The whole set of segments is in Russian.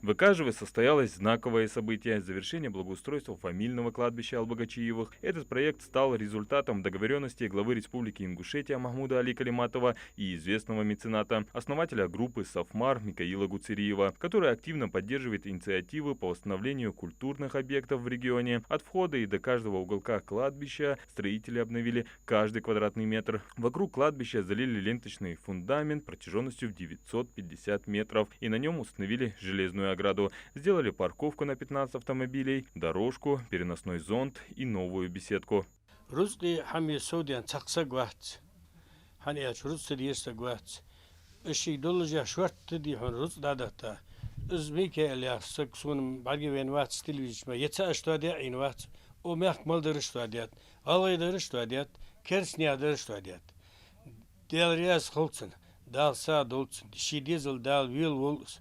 В Икажеве состоялось знаковое событие – завершение благоустройства фамильного кладбища Албогачиевых. Этот проект стал результатом договоренности главы Республики Ингушетия Махмуда Али Калиматова и известного мецената, основателя группы «Сафмар» Микаила Гуцериева, который активно поддерживает инициативы по восстановлению культурных объектов в регионе. От входа и до каждого уголка кладбища строители обновили каждый квадратный метр. Вокруг кладбища залили ленточный фундамент протяженностью в 950 метров и на нем установили железную ограду. Сделали парковку на 15 автомобилей, дорожку, переносной зонт и новую беседку. Русские хами судьян цакса гвац, ханиач русские есть гвац. Ищи доллажа шварты хон рус дадата. Узбеки аля саксун багивен вац телевизма. Яца штадия ин вац. O merk mal der штадият. Алай der штадият. Керсня der штадият. Дел риас холцен. Дал са долцен. Ши дизел дал вил волс.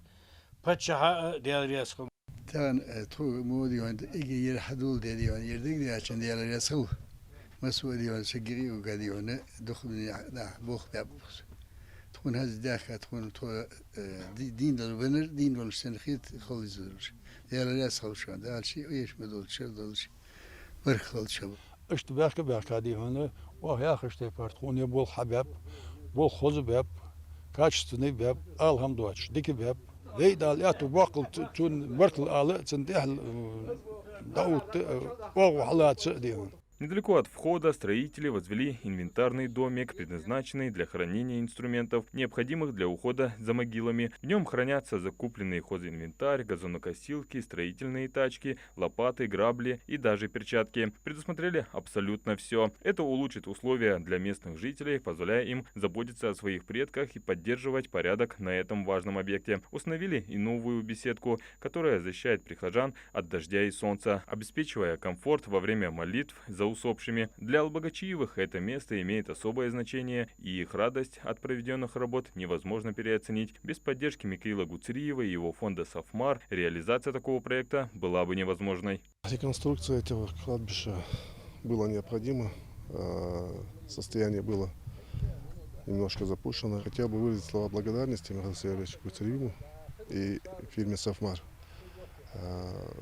Пача дел риас хол. Taban tu modiyon igi yer hadul dediyon yerdik de açın diyorlar yasıl. Masu diyor şegiri u gadiyon dukhun da bukh yapmış. Tukun haz dakha tukun tu din dol benir din dol senkhit khalizur. Diyorlar yasıl şu anda her şey yeş medol şer dol şey. Barkhal şab. اشتباك باكادي هنا وهي اخشتي بارتخوني بول حباب بول خوز باب كاتشتني باب الهم دواتش ديك باب ليدا لاتو باقل تون مركل آلة تندهل داوت وحلات سعديون. Недалеко от входа строители возвели инвентарный домик, предназначенный для хранения инструментов, необходимых для ухода за могилами. В нем хранятся закупленный хозинвентарь, газонокосилки, строительные тачки, лопаты, грабли и даже перчатки. Предусмотрели абсолютно все. Это улучшит условия для местных жителей, позволяя им заботиться о своих предках и поддерживать порядок на этом важном объекте. Установили и новую беседку, которая защищает прихожан от дождя и солнца, обеспечивая комфорт во время молитв за усопшими. Для Албогачиевых это место имеет особое значение, и их радость от проведенных работ невозможно переоценить. Без поддержки Микаила Гуцериева и его фонда «Сафмар» реализация такого проекта была бы невозможной. Реконструкция этого кладбища была необходима. Состояние было немножко запущено. Хотел бы выразить слова благодарности Михаилу Сергеевичу Гуцериеву и фирме «Сафмар»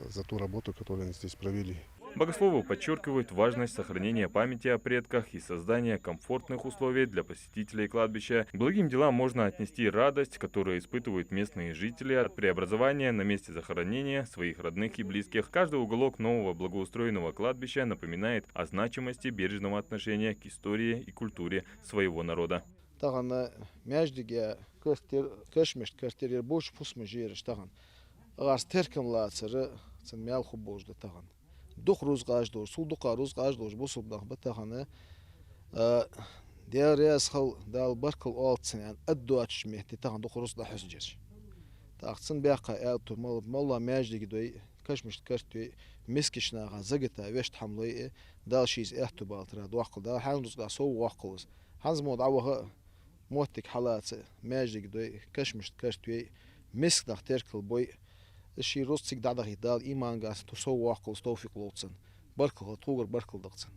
за ту работу, которую они здесь провели. Богословы подчеркивают важность сохранения памяти о предках и создания комфортных условий для посетителей кладбища. К благим делам можно отнести радость, которую испытывают местные жители от преобразования на месте захоронения своих родных и близких. Каждый уголок нового благоустроенного кладбища напоминает о значимости бережного отношения к истории и культуре своего народа. Дух рузгаждор, сулдука рузгаждор, бусулдах бтахана. Диаряс хал дал баркал алтсен аддуатш мехти тахан дух рузда хусджеш. Тахтсен бяка элту малла мяжди гидой кашмиш картуй мискишнага загата вешт хамлой дал шиз эхту балтра дуакл да хан рузга сов واقلز ханз мод авха موتك حالات мяжди гидой кашмиш картуй миск дах теркл бой الشيء روستيك دعدغي دال إيمان قاس تسوى واقل توفيق لوتسن بركل طوغر بركل دغتسن.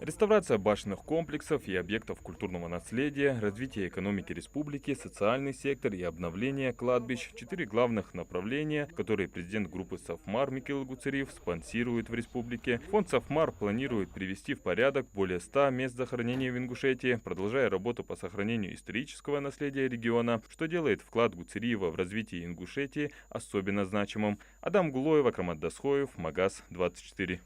Реставрация башенных комплексов и объектов культурного наследия, развитие экономики республики, социальный сектор и обновление кладбищ – 4 главных направления, которые президент группы «Сафмар» Микаил Гуцериев спонсирует в республике. Фонд «Сафмар» планирует привести в порядок более 100 мест захоронения в Ингушетии, продолжая работу по сохранению исторического наследия региона, что делает вклад Гуцериева в развитие Ингушетии особенно значимым. Адам Гулоев, Акрамат Дасхоев, Магаз 24.